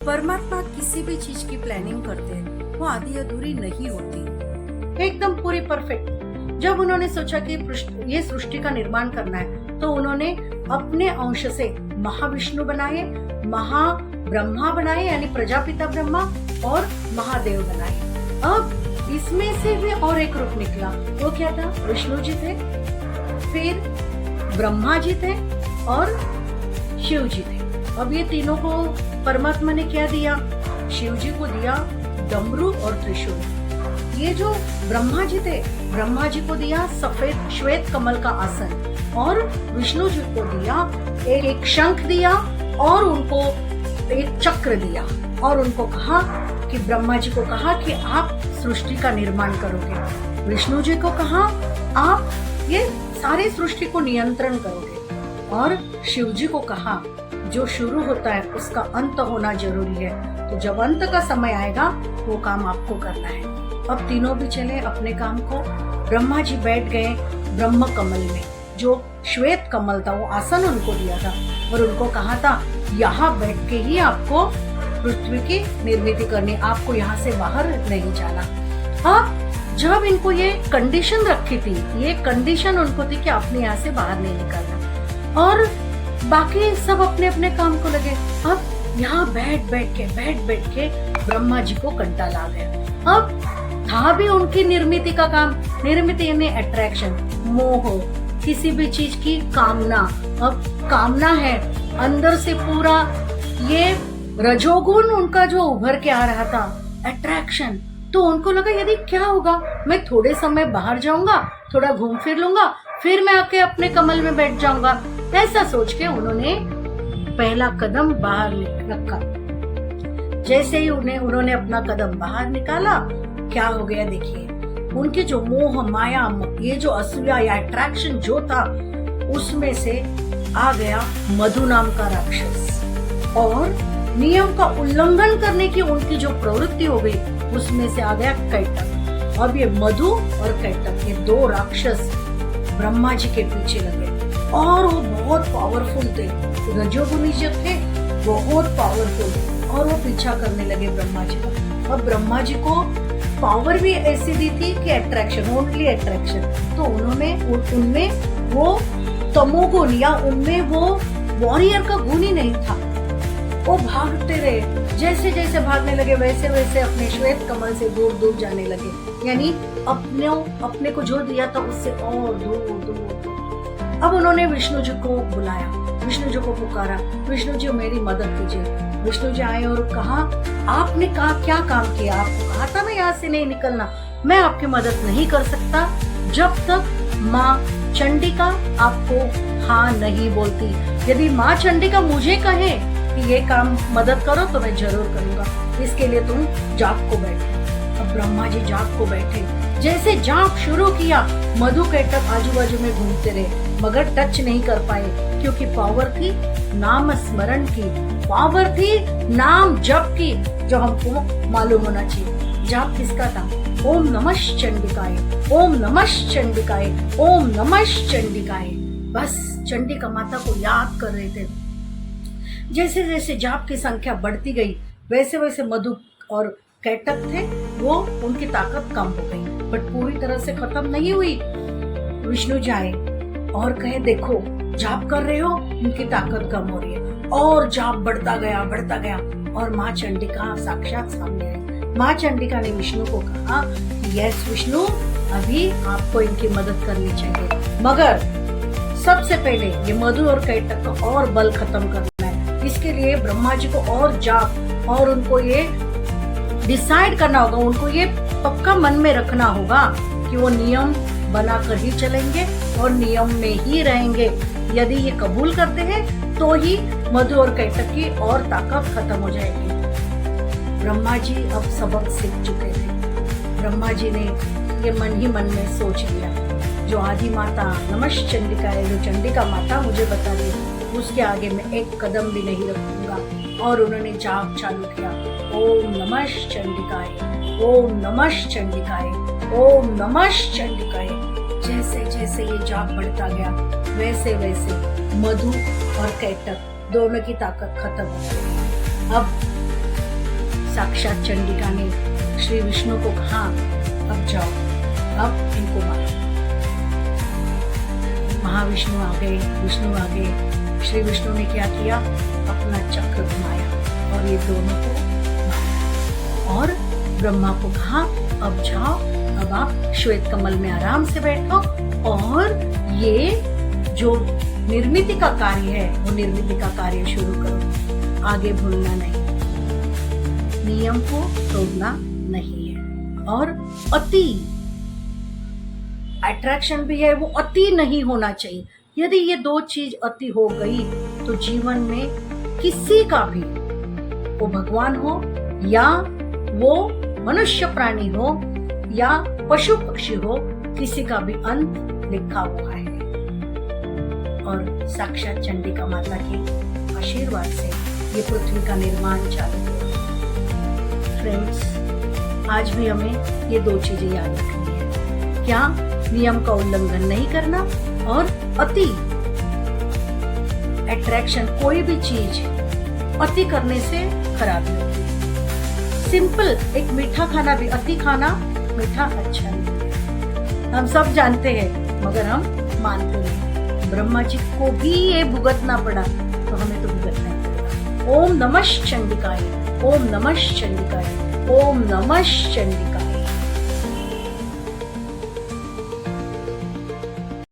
परमात्मा किसी भी चीज की प्लानिंग करते हैं वो आधी अधूरी नहीं होती, एकदम पूरी परफेक्ट। जब उन्होंने सोचा कि ये सृष्टि का निर्माण करना है तो उन्होंने अपने अंश से महाविष्णु बनाए, महाब्रह्मा बनाए यानी प्रजापिता ब्रह्मा और महादेव बनाए। अब इसमें से भी और एक रूप निकला, वो क्या था? विष्णु जी थे, फिर ब्रह्मा जी थे और शिव जी थे। अब ये तीनों को परमात्मा ने क्या दिया? शिव जी को दिया डमरू और त्रिशूल। ये जो ब्रह्मा जी थे, ब्रह्मा जी को दिया सफेद श्वेत कमल का आसन और विष्णु जी को दिया एक शंख दिया और उनको एक चक्र दिया और उनको कहा कि ब्रह्मा जी को कहा कि आप सृष्टि का निर्माण करोगे, विष्णु जी को कहा आप ये सारी सृष्टि को नियंत्रण करोगे और शिव जी को कहा जो शुरू होता है उसका अंत होना जरूरी है, तो जब अंत का समय आएगा वो काम आपको करना है। अब तीनों भी चले अपने काम को। ब्रह्मा जी बैठ गए ब्रह्म कमल में, जो श्वेत कमल था, वो आसन उनको दिया था और उनको कहा था यहाँ बैठ के ही आपको पृथ्वी की निर्मित करनी, आपको यहाँ से बाहर नहीं जाना। अब जब इनको ये कंडीशन रखी थी, ये कंडीशन उनको थी कि आपने यहाँ से बाहर नहीं निकलना और बाकी सब अपने अपने काम को लगे। अब यहाँ बैठ बैठ के ब्रह्मा जी को कंटाल आ गया। अब था भी उनकी निर्मिति का काम, निर्मिति यानी अट्रैक्शन, मोह, किसी भी चीज की कामना। अब कामना है अंदर से पूरा, ये रजोगुण उनका जो उभर के आ रहा था, अट्रैक्शन। तो उनको लगा यदि क्या होगा, मैं थोड़े समय बाहर जाऊंगा, थोड़ा घूम फिर लूंगा, फिर मैं आके अपने कमल में बैठ जाऊंगा। ऐसा सोच के उन्होंने पहला कदम बाहर रखा। जैसे ही उन्होंने अपना कदम बाहर निकाला, क्या हो गया देखिए, उनकी जो मोह माया, ये जो असूया या अट्रैक्शन जो था, उसमें से आ गया मधु नाम का राक्षस और नियम का उल्लंघन करने की उनकी जो प्रवृत्ति हो गई, उसमें से आ गया कैटक। अब ये मधु और कैटक, ये दो राक्षस ब्रह्मा जी के पीछे लगे और वो बहुत पावरफुल थे, रजोगुनी जो थे बहुत पावरफुल, और वो पीछा करने लगे ब्रह्मा जी का। अब ब्रह्मा जी को पावर भी ऐसी दी थी कि अट्रैक्शन, ओनली अट्रैक्शन। तो उन्होंने उनमें वो तमोगुण या उनमें वो वॉरियर का गुण ही नहीं था। वो भागते रहे, जैसे जैसे भागने लगे वैसे वैसे अपने श्वेत कमल से दूर दूर जाने लगे, यानी अपने को जो दिया था उससे और दूर दूर। अब उन्होंने विष्णु जी को बुलाया, विष्णु जी को पुकारा, विष्णु जी मेरी मदद कीजिए। विष्णु जी आए और कहा आपने क्या काम किया? आपको कहा था ना यहाँ से नहीं निकलना। मैं आपकी मदद नहीं कर सकता जब तक माँ चंडिका आपको हाँ नहीं बोलती। यदि माँ चंडिका मुझे कहे कि ये काम मदद करो तो मैं जरूर करूंगा, इसके लिए तुम जाप को बैठो। अब ब्रह्मा जी जाप को बैठे, जैसे जाप शुरू किया, मधु कैटक आजू बाजू में घूमते रहे मगर टच नहीं कर पाए, क्योंकि पावर थी नाम स्मरण की, पावर थी नाम जप की, जो हमको मालूम होना चाहिए। जाप किसका था? ओम नमः चंडिकाय, ओम नमः चंडिकाय, ओम नमः चंडिकाय। बस चंडिका माता को याद कर रहे थे। जैसे जैसे जाप की संख्या बढ़ती गई, वैसे वैसे मधु और कैटक थे वो, उनकी ताकत कम हो गई, बट पूरी तरह से खत्म नहीं हुई। विष्णु जी आए और कहे देखो जाप कर रहे हो, उनकी ताकत कम हो रही है, और जाप बढ़ता गया और माँ चंडिका साक्षात सामने आई। माँ चंडिका ने विष्णु को कहा यस विष्णु, अभी आपको इनकी मदद करनी चाहिए, मगर सबसे पहले ये मधु और कैटक का और बल खत्म करना है। इसके लिए ब्रह्मा जी को और जाप, और उनको ये डिसाइड करना होगा, उनको ये पक्का मन में रखना होगा कि वो नियम बनाकर ही चलेंगे और नियम में ही रहेंगे। यदि ये कबूल करते हैं तो ही मधु और कैटक की और ताकत खत्म हो जाएगी। ब्रह्मा जी अब सबक सीख चुके थे। ब्रह्मा जी ने ये मन ही मन में सोच लिया, जो आदि माता नमः चंडिका है, जो चंडिका माता मुझे बता रही, उसके आगे मैं एक कदम भी नहीं रखूंगा। और उन्होंने जाप चालू किया, ओम नमः चंडिकाय, ओम नमः चंडिकाय, ओम नमः चंडिकाय। जैसे जैसे ये जाप बढ़ता गया, वैसे वैसे मधु और कैटक दोनों की ताकत खत्म हो गई। अब साक्षात चंडिका ने श्री विष्णु को कहा, अब जाओ, अब इनको मारो। महाविष्णु आ गए, विष्णु आ गए। श्री विष्णु ने क्या किया, अपना चक्र घुमाया और ये दोनों को मारा। और ब्रह्मा को कहा, अब जाओ, अब आप श्वेत कमल में आराम से बैठो और ये जो निर्मिति का कार्य है वो निर्मिति का कार्य शुरू करो, आगे भूलना नहीं, नियम को तोड़ना नहीं है। और अति अट्रैक्शन भी है, वो अति नहीं होना चाहिए। यदि ये दो चीज अति हो गई तो जीवन में किसी का भी, वो भगवान हो या वो मनुष्य प्राणी हो या पशु पक्षी हो, किसी का भी अंत लिखा हुआ है। और साक्षात चंडिका माता के आशीर्वाद से ये पृथ्वी का निर्माण चालू हुआ। फ्रेंड्स, आज भी हमें ये दो चीजें याद रखनी है, क्या नियम का उल्लंघन नहीं करना और अति अट्रैक्शन, कोई भी चीज अति करने से खराबी होती है। सिंपल एक मीठा खाना भी, अति खाना मीठा अच्छा नहीं है, हम सब जानते हैं मगर हम मानते नहीं। ब्रह्मा जी को भी ये भुगतना पड़ा तो हमें तो भुगतना ही पड़ेगा। ओम नमः चंडिकाय, ओम नमः चंडिकाय, ओम नमः चंडिकाय।